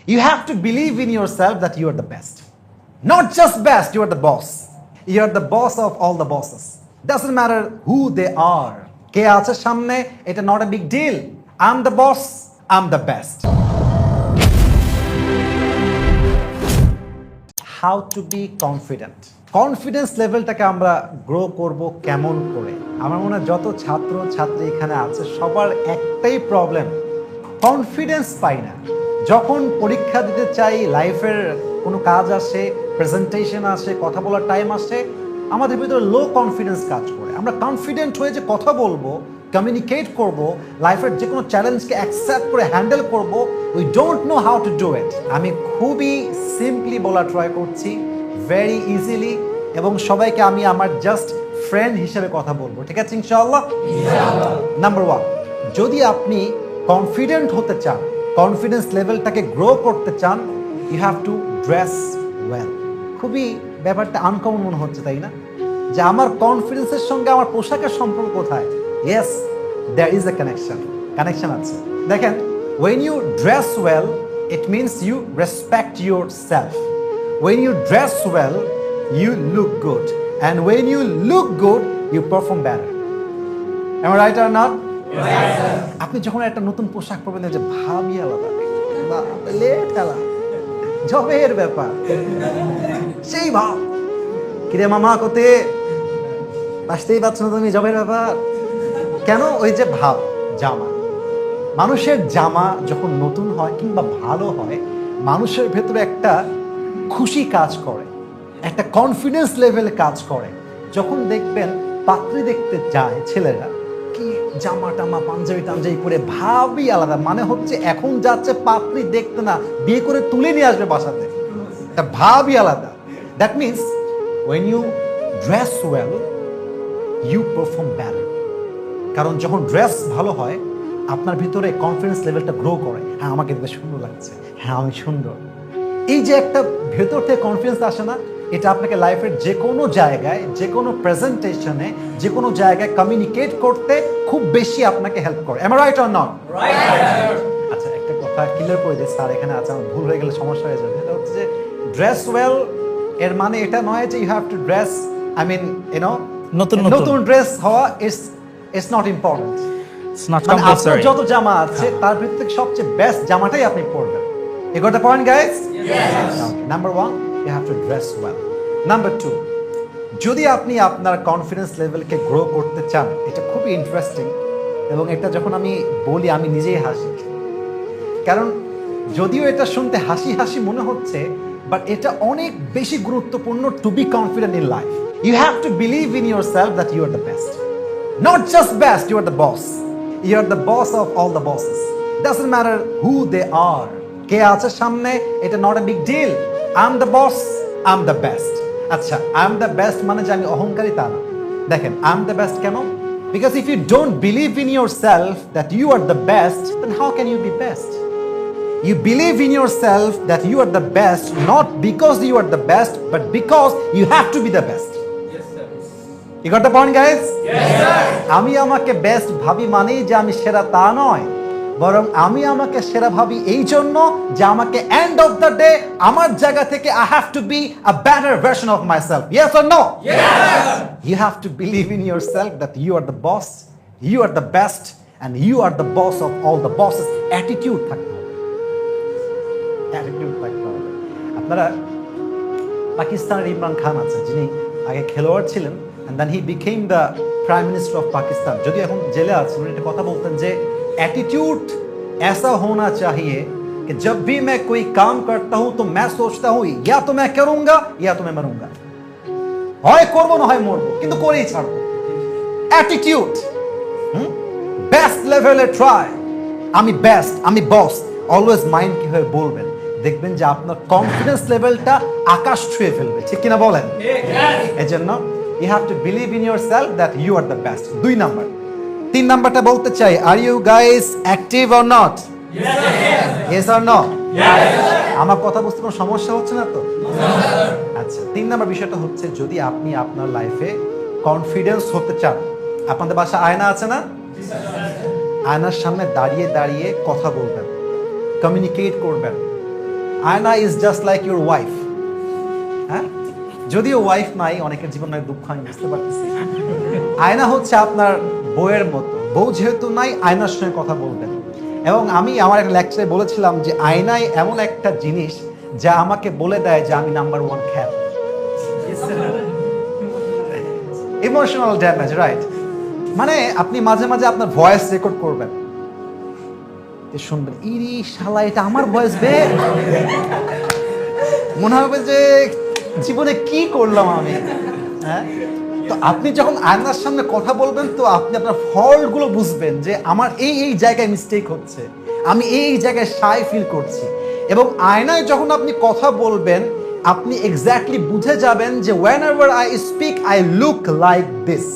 You have to believe in yourself that you are the best. Not just best, you are the boss. You are the boss of all the bosses. Doesn't matter who they are. কে আছে সামনে, এটা not a big deal. I'm the boss, I'm the best. How to be confident. Confidence লেভেলটাকে আমরা grow করব কেমন করে? আমার মনে হয় যত ছাত্র ছাত্রী এখানে আছে সবার একটাই প্রবলেম, কনফিডেন্স পাই না। যখন পরীক্ষা দিতে চাই, লাইফের কোনো কাজ আসে, প্রেজেন্টেশন আসে, কথা বলার টাইম আসে, আমাদের ভিতরে লো কনফিডেন্স কাজ করে। আমরা কনফিডেন্ট হয়ে যে কথা বলবো, কমিউনিকেট করব, লাইফের যে কোনো চ্যালেঞ্জকে অ্যাকসেপ্ট করে হ্যান্ডেল করব, we don't know how to do it. আমি খুবই সিম্পলি বলা ট্রাই করছি, ভেরি ইজিলি, এবং সবাইকে আমি আমার জাস্ট ফ্রেন্ড হিসেবে কথা বলবো, ঠিক আছে ইনশাআল্লাহ? নাম্বার 1, যদি আপনি কনফিডেন্ট হতে চান, কনফিডেন্স লেভেলটাকে গ্রো করতে চান, you have to dress well. খুবই ব্যাপারটা আনকমন মনে হচ্ছে, তাই না? যে আমার কনফিডেন্সের সঙ্গে আমার পোশাকের সম্পর্ক কোথায়? Yes, there is a connection আছে। দেখেন, when you dress well, it means you respect yourself. When you dress well, you look good, and when you look good, you perform better. Am I right or not? Yes, sir. আপনি যখন একটা নতুন পোশাক পরবেন, যে ভাবই আলাদা, late খেলা, জবের ব্যাপার, সেই ভাব, কিরে মামা কোতে আসতেই পারছো না তুমি, জবের ব্যাপার। কেন? ওই যে ভাব, জামা, মানুষের জামা যখন নতুন হয় কিংবা ভালো হয়, মানুষের ভেতরে একটা খুশি কাজ করে, একটা কনফিডেন্স লেভেল কাজ করে। যখন দেখবেন পাত্রী দেখতে যায় ছেলেরা, কি জামা টামা পাঞ্জাবি টাঞ্জাবি পরে, ভাবই আলাদা, মানে হচ্ছে এখন যাচ্ছে পাত্রী দেখতে না, বিয়ে করে তুলে নিয়ে আসবে বাসাতে, একটা ভাবই আলাদা। That means when you dress well, you perform better. কারণ যখন ড্রেস ভালো হয়, আপনার ভিতরে কনফিডেন্স লেভেলটা গ্রো করে। হ্যাঁ, আমাকে দেখতে সুন্দর লাগছে, হ্যাঁ আমি সুন্দর, এই যে একটা ভেতর থেকে কনফিডেন্স আসে না, এটা আপনাকে লাইফের যে কোনো জায়গায়, যে কোনো প্রেজেন্টেশনে, যে কোনো জায়গায় কমিউনিকেট করতে খুব বেশি আপনাকে হেল্প করে। Am I right or not? Right. আচ্ছা, একটা কথা ক্লিয়ার করে দিই, স্যার এখানে আছে, আমার ভুল হয়ে গেলে সমস্যা হয়ে যাবে। এটা হচ্ছে যে ড্রেস ওয়েল এর মানে এটা নয় যে you have to dress, I mean নতুন ড্রেস হওয়া is not important. It's not compulsory. যত জামা আছে তার ভিতর থেকে সবচেয়ে বেস্ট জামাটাই আপনি পরবেন। You got the point, guys? Yes. Number 1, you have to dress well. Number 2, যদি আপনি আপনার কনফিডেন্স লেভেলকে গ্রো করতে চান, এটা খুবই ইন্টারেস্টিং, এবং এটা যখন আমি বলি আমি নিজেই হাসি, কারণ যদিও এটা শুনতে হাসি হাসি মনে হচ্ছে, বাট এটা অনেক বেশি গুরুত্বপূর্ণ to be confident in life. You have to believe in yourself that you are the best. Not just best, you are the boss. You are the boss of all the bosses. Doesn't matter who they are. কে আছে সামনে, এটা not a big deal. I'm the boss, I'm the best. আচ্ছা, I'm the best মানে যে আমি অহংকারী তা না। দেখেন, I'm the best কেন? Because if you don't believe in yourself that you are the best, then how can you be best? You believe in yourself that you are the best, not because you are the best, but because you have to be the best. Yes, sir. You got the point, guys? Yes, sir. আমি আমাকে best ভাবি মানেই যে আমি সেরা তা নয়, বরং আমি আমাকে সেরা ভাবি এই জন্য যে আমাকে এন্ড অফ দ্য ডে আমার জায়গা থেকে I have to be a better version of myself. Yes or no? Yes. You have to believe in yourself that you are the boss, you are the best, and you are the boss of all the bosses. Attitude থাকতে হবে, attitude থাকতে হবে। আপনারা পাকিস্তানের ইমরান খান আছে, যিনি আগে খেলোয়াড় ছিলেন, and then he became the prime minister of Pakistan. যদিও এখন জেলে আছেন, উনি একটা কথা বলতেন যে एटीट्यूड ऐसा होना चाहिए कि जब भी मैं कोई काम करता हूं तो मैं सोचता हूं या तो मैं करूंगा या तो मैं मरूंगा, হয় করব না হয় মরব, কিন্তু করেই ছাড়বো। অ্যাটিটিউড, বেস্ট লেভেলে ট্রাই, আমি বেস্ট, আমি বস, অলওয়েজ মাইন্ড কিভাবে বলবেন, দেখবেন যে আপনার কনফিডেন্স লেভেলটা আকাশ ছুঁয়ে ফেলবে, ঠিক কিনা বলেন? এই জন্য you have to believe in yourself that you are the best. 2 number, 3 নাম্বারটা বলতে চাই, are you guys active or not? Yes or no? আমার কথা বুঝতে কোনো সমস্যা হচ্ছে না তো? আচ্ছা, 3 নাম্বার বিষয়টা হচ্ছে, যদি আপনি আপনার লাইফে কনফিডেন্স হতে চান, আপনাদের বাসায় আয়না আছে না? আয়নার সামনে দাঁড়িয়ে দাঁড়িয়ে কথা বলবেন, কমিউনিকেট করবেন, আয়না is just like your wife. হ্যাঁ, যদিও ওয়াইফ নাই, অনেকের জীবন নয়, দুঃখ আমি বুঝতে পারতেছি। আয়না হচ্ছে আপনার বউয়ের মতো। বউ যেহেতু নাই, আয়নার সঙ্গে কথা বলবেন। এবং আমি আমার একটা লেকচারে বলেছিলাম যে আয়নায় এমন একটা জিনিস যা আমাকে বলে দেয় যে আমি নাম্বার 1 খ্যাত। Emotional damage, right? মানে আপনি মাঝে মাঝে আপনার ভয়েস রেকর্ড করবেন, শুনবেন, ইরি শালা, এটা আমার ভয়েস বে। মনে হবে যে জীবনে কি করলাম আমি। হ্যাঁ, তো আপনি যখন আয়নার সামনে কথা বলবেন, তো আপনি আপনার ফল্টগুলো বুঝবেন যে আমার এই এই জায়গায় মিস্টেক হচ্ছে, আমি এই জায়গায় শাই ফিল করছি। এবং আয়নায় যখন আপনি কথা বলবেন, আপনি এক্স্যাক্টলি বুঝে যাবেন যে whenever I speak I look like this.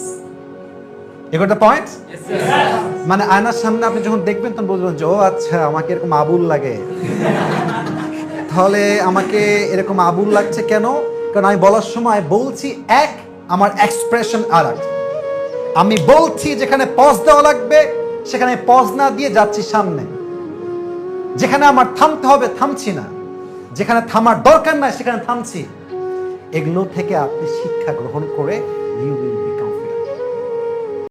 You got the point? মানে আয়নার সামনে আপনি যখন দেখবেন তখন বুঝবেন যে ও আচ্ছা, আমাকে এরকম আবুল লাগে। তাহলে আমাকে এরকম আবুল লাগছে কেন? কারণ আমি বলার সময় বলছি এক, আমার এক্সপ্রেশন আর এক। আমি বলছি যেখানে পজ দেওয়া লাগবে সেখানে পজ না দিয়ে যাচ্ছি সামনে, যেখানে আমার থামতে হবে থামছি না, যেখানে থামার দরকার নাই সেখানে থামছি। এগুলো থেকে আপনি শিক্ষা গ্রহণ করে ইউ উইল বি